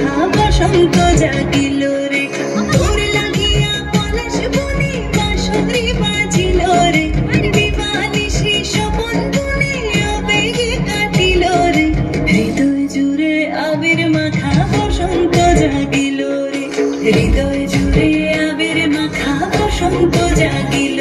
মাখা বসন্ত জাগিল রে, তোর লাগিয়া পলাশ বনে বাঁশরি বাজিল রে, দিবানিশি স্বপন বুনে আবেগে কাটিল রে, হৃদয় জুড়ে আবির মাখা বসন্ত জাগিল রে, হৃদয় জুড়ে আবির মাখা বসন্ত জাগিল